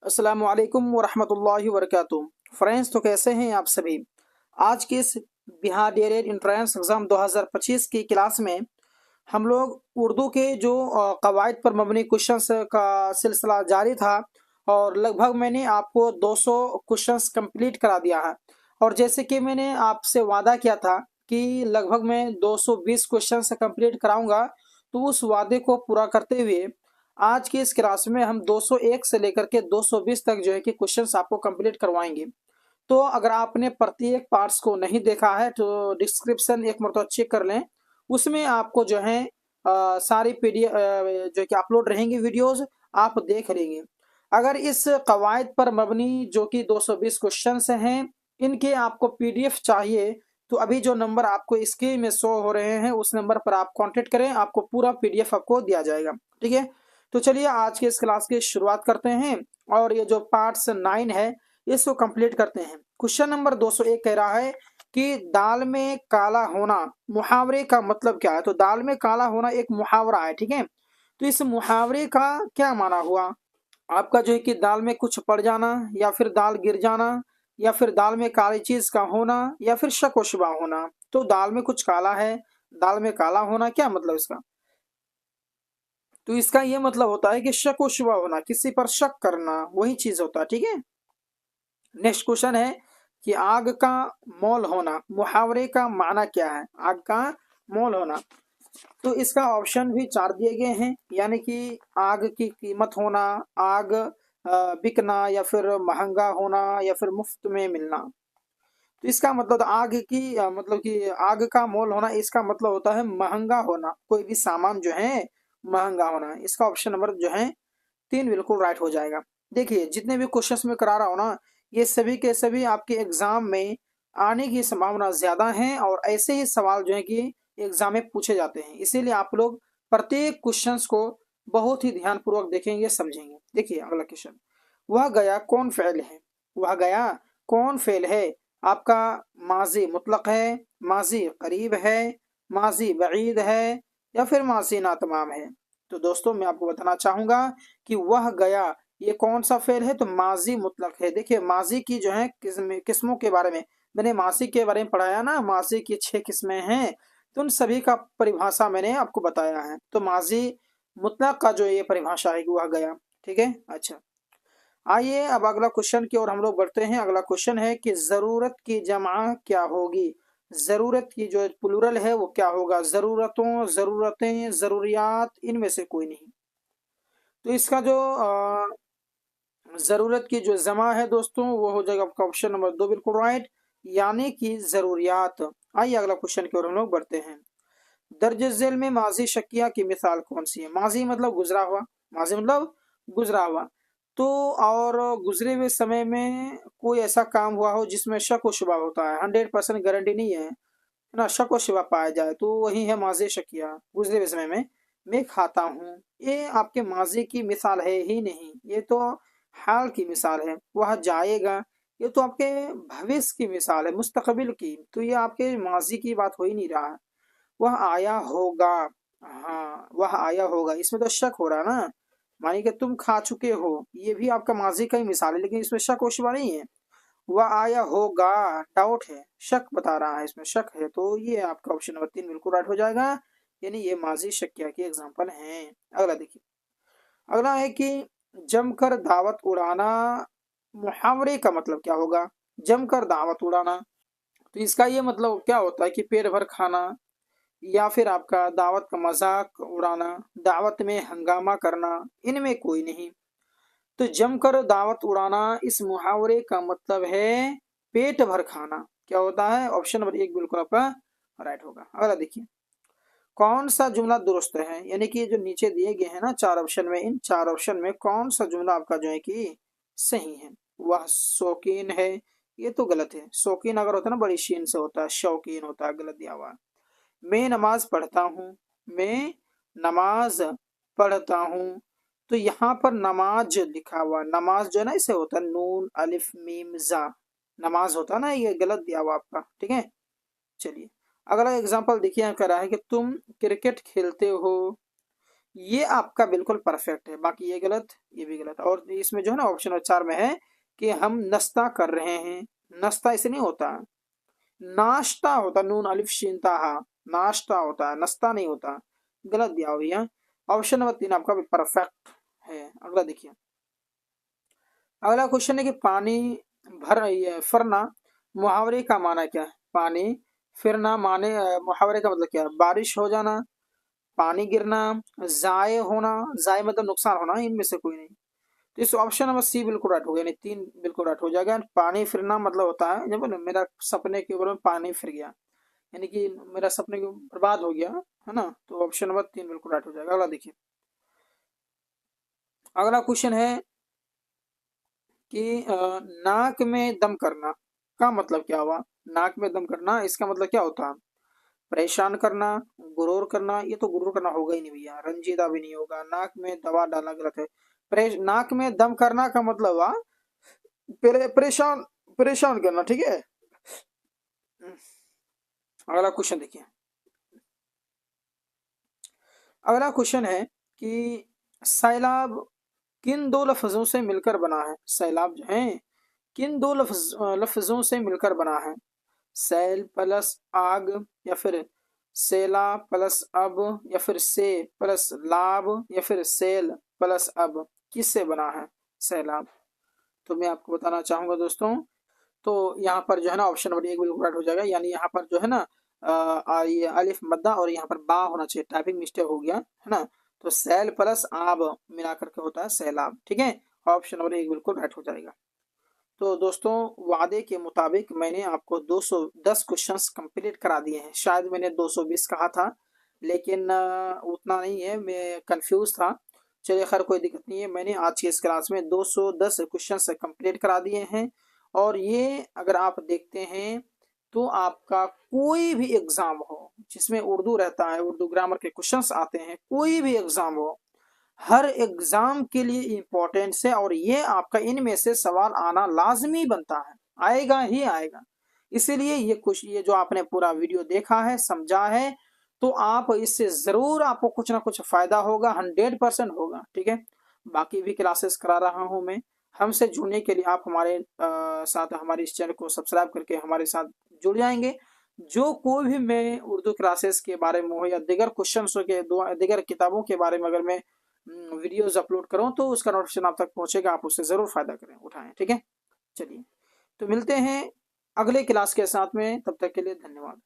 अस्सलाम वालेकुम वरहमतुल्लाहि वबरकातुहू। फ्रेंड्स, तो कैसे हैं आप सभी। आज की इस बिहार डीएलएड एंट्रेंस एग्ज़ाम 2025 की क्लास में हम लोग उर्दू के जो कवायद पर मबनी क्वेश्चंस का सिलसिला जारी था और लगभग मैंने आपको 200 क्वेश्चंस कंप्लीट करा दिया है। और जैसे कि मैंने आपसे वादा किया था कि लगभग मैं 220 क्वेश्चंस कंप्लीट कराऊंगा, तो उस वादे को पूरा करते हुए आज की इस क्लास में हम 201 से लेकर के 220 तक जो है कि क्वेश्चंस आपको कंप्लीट करवाएंगे। तो अगर आपने प्रत्येक पार्ट्स को नहीं देखा है तो डिस्क्रिप्शन एक मरतबा चेक कर लें। उसमें आपको जो है सारी पीडीएफ जो कि अपलोड रहेंगी वीडियोस, आप देख लेंगे। अगर इस कवायद पर मबनी जो कि 220 क्वेश्चंस हैं, इनके आपको पीडीएफ चाहिए तो अभी जो नंबर आपको स्क्रीन में शो हो रहे हैं उस नंबर पर आप कांटेक्ट करें, आपको पूरा पीडीएफ आपको दिया जाएगा। ठीक है, तो चलिए आज के इस क्लास की शुरुआत करते हैं और ये जो पार्ट्स 9 है इसको कंप्लीट करते हैं। क्वेश्चन नंबर 201 कह रहा है कि दाल में काला होना मुहावरे का मतलब क्या है। तो दाल में काला होना एक मुहावरा है, ठीक है। तो इस मुहावरे का क्या माना हुआ आपका, जो है कि दाल में कुछ पड़ जाना, या फिर दाल गिर जाना, या फिर दाल में काली चीज का होना, या फिर शक व शुबा होना। तो दाल में कुछ काला है, दाल में काला होना, क्या मतलब इसका। तो इसका ये मतलब होता है कि शक व शुबा होना, किसी पर शक करना, वही चीज होता है। ठीक है, नेक्स्ट क्वेश्चन है कि आग का मौल होना मुहावरे का माना क्या है। आग का मौल होना, तो इसका ऑप्शन भी 4 दिए गए हैं, यानी कि आग की कीमत होना, आग बिकना, या फिर महंगा होना, या फिर मुफ्त में मिलना। तो इसका मतलब आग की मतलब कि आग का मोल होना, इसका मतलब होता है महंगा होना, कोई भी सामान जो है महंगा होना। इसका ऑप्शन नंबर जो है 3 बिल्कुल राइट हो जाएगा। देखिए जितने भी क्वेश्चंस में करा रहा हूँ ना, ये सभी के सभी आपके एग्जाम में आने की संभावना ज्यादा है और ऐसे ही सवाल जो है कि एग्जाम में पूछे जाते हैं। इसीलिए आप लोग प्रत्येक क्वेश्चंस को बहुत ही ध्यानपूर्वक देखेंगे, समझेंगे। देखिए अगला क्वेश्चन, वह गया कौन फेल है। वह गया कौन फेल है आपका। माजी मुतलक है, माजी करीब है, माजी बईद है, या फिर माजी नातमाम है। तो दोस्तों मैं आपको बताना चाहूंगा कि वह गया ये कौन सा फेल है। तो माजी मुतलक है। देखिए माजी की जो है किस्मों के बारे में मैंने माजी के बारे में पढ़ाया ना, माजी की 6 किस्में हैं, तो उन सभी का परिभाषा मैंने आपको बताया है। तो माजी मुतलक का जो ये परिभाषा है वह गया। ठीक है, अच्छा आइए अब अगला क्वेश्चन की ओर हम लोग बढ़ते हैं। अगला क्वेश्चन है कि जरूरत की जमा क्या होगी। जरूरत की जो प्लूरल है वो क्या होगा। जरूरतों, जरूरतें, जरूरियात, इनमें से कोई नहीं। तो इसका जो जरूरत की जो जमा है दोस्तों वो हो जाएगा आपका ऑप्शन नंबर 2 बिल्कुल राइट, यानी कि जरूरियात। आइए अगला क्वेश्चन की ओर हम लोग बढ़ते हैं। दर्ज झेल में माजी शकिया की मिसाल कौन सी है। माजी मतलब गुजरा हुआ, माजी मतलब गुजरा हुआ। तो और गुजरे हुए समय में कोई ऐसा काम हुआ हो जिसमें शक व शुबा होता है, 100% गारंटी नहीं है ना, शक व शुबा पाया जाए, तो वही है माजी शकिया। गुजरे हुए समय में मैं खाता हूँ, ये आपके माजी की मिसाल है ही नहीं, ये तो हाल की मिसाल है। वह जाएगा, ये तो आपके भविष्य की मिसाल है, मुस्तकबिल की। तो ये आपके माजी की बात हो ही नहीं रहा है। वह आया होगा, हाँ वह आया होगा, इसमें तो शक हो रहा है ना। मानिए कि तुम खा चुके हो, ये भी आपका माजी का ही मिसाल है, लेकिन इसमें शक व शुबा नहीं है। वह आया होगा डाउट है, शक बता रहा है, इसमें शक है। तो ये आपका ऑप्शन नंबर 3 बिल्कुल राइट हो जाएगा, यानी ये माजी शकिया की एग्जाम्पल हैं। अगला देखिए, अगला है कि जमकर दावत उड़ाना मुहावरे का मतलब क्या होगा। जमकर दावत उड़ाना, तो इसका ये मतलब क्या होता है कि पेट भर खाना, या फिर आपका दावत का मजाक उड़ाना, दावत में हंगामा करना, इनमें कोई नहीं। तो जमकर दावत उड़ाना इस मुहावरे का मतलब है पेट भर खाना। क्या होता है, ऑप्शन नंबर 1 बिल्कुल आपका राइट होगा। अगला देखिए, कौन सा जुमला दुरुस्त है, यानी कि जो नीचे दिए गए हैं ना 4 ऑप्शन में, इन 4 ऑप्शन में कौन सा जुमला आपका जो है कि सही है। वह शौकीन है, ये तो गलत है। शौकीन अगर होता है ना बड़ी शीन से होता है, शौकीन होता है, गलत दिया हुआ है। मैं नमाज पढ़ता हूँ, मैं नमाज पढ़ता हूँ। तो यहाँ पर नमाज लिखा हुआ, नमाज जो है ना इसे होता है नून अलिफ मीम जा, नमाज होता है ना, ये गलत दिया हुआ आपका। ठीक है, चलिए अगला एग्जांपल देखिए यहाँ कह रहा है कि तुम क्रिकेट खेलते हो, ये आपका बिल्कुल परफेक्ट है, बाकी ये गलत, ये भी गलत। और इसमें जो है ना ऑप्शन नंबर 4 में है कि हम नाश्ता कर रहे हैं। नाश्ता ऐसे नहीं होता, नाश्ता होता, नून अलिफ शीन ताहा, नाश्ता होता है, नाश्ता नहीं होता। गलत दिया हो भैया। ऑप्शन नंबर 3 आपका परफेक्ट है। अगला देखिए, अगला क्वेश्चन है कि पानी भर ये फरना मुहावरे का माना क्या है। पानी फिरना माने मुहावरे का मतलब क्या है। बारिश हो जाना, पानी गिरना, जाए होना, जाए मतलब नुकसान होना, इनमें से कोई नहीं। तो इस ऑप्शन नंबर सी बिल्कुल राइट हो गया, यानी 3 बिल्कुल राइट हो जाएगा। पानी फिरना मतलब होता है जब ना मेरा सपने के ऊपर में पानी फिर गया, यानी कि मेरा सपने को बर्बाद हो गया, है ना। तो ऑप्शन नंबर 3 बिल्कुल राइट हो जाएगा। अगला देखिए, अगला क्वेश्चन है कि नाक में दम करना का मतलब क्या हुआ। नाक में दम करना इसका मतलब क्या होता है। परेशान करना, गुरूर करना, ये तो गुरूर करना होगा ही नहीं भैया, रंजीदा भी नहीं होगा। नाक में दवा डालना गलत है। नाक में दम करना का मतलब हुआ परेशान, परेशान करना, ठीक है। अगला क्वेश्चन देखिए, अगला क्वेश्चन है कि सैलाब किन दो लफ्जों से मिलकर बना है। सैलाब जो है किन दो लफ्जों से मिलकर बना है। सैल प्लस आग, या फिर सेला प्लस अब, या फिर से प्लस लाभ, या फिर सेल प्लस अब, किससे बना है सैलाब। तो मैं आपको बताना चाहूंगा दोस्तों, तो यहाँ पर जो है ना ऑप्शन नंबर 1 बिल्कुल राइट हो जाएगा। यानी यहाँ पर जो है ना ये अलिफ मद्दा और यहाँ पर बा होना चाहिए, टाइपिंग मिस्टेक हो गया, है ना। तो सैल प्लस आब मिला करके होता है सैलाब, ठीक है। ऑप्शन नंबर 1 बिल्कुल राइट हो जाएगा। तो दोस्तों, वादे के मुताबिक मैंने आपको 210 क्वेश्चंस कंप्लीट करा दिए हैं। शायद मैंने 220 कहा था, लेकिन उतना नहीं है, मैं कंफ्यूज था। चलिए खैर, कोई दिक्कत नहीं है। मैंने आज की इस क्लास में 210 क्वेश्चंस कंप्लीट करा दिए हैं। और ये अगर आप देखते हैं तो आपका कोई भी एग्जाम हो जिसमें उर्दू रहता है, उर्दू ग्रामर के क्वेश्चंस आते हैं, कोई भी एग्जाम हो, हर एग्जाम के लिए इम्पोर्टेंट है। और ये आपका इनमें से सवाल आना लाजमी बनता है, आएगा ही आएगा। इसीलिए ये जो आपने पूरा वीडियो देखा है, समझा है, तो आप इससे जरूर आपको कुछ ना कुछ फायदा होगा, 100% होगा, ठीक है। बाकी भी क्लासेस करा रहा हूं मैं। हमसे जुड़ने के लिए आप हमारे साथ हमारे इस चैनल को सब्सक्राइब करके हमारे साथ जुड़ जाएंगे। जो कोई भी मैं उर्दू क्लासेस के बारे में हो या दिगर क्वेश्चन के दिगर किताबों के बारे में अगर मैं वीडियोस अपलोड करूं तो उसका नोटिफिकेशन आप तक पहुंचेगा, आप उससे ज़रूर फ़ायदा करें उठाएं, ठीक है। चलिए, तो मिलते हैं अगले क्लास के साथ में, तब तक के लिए धन्यवाद।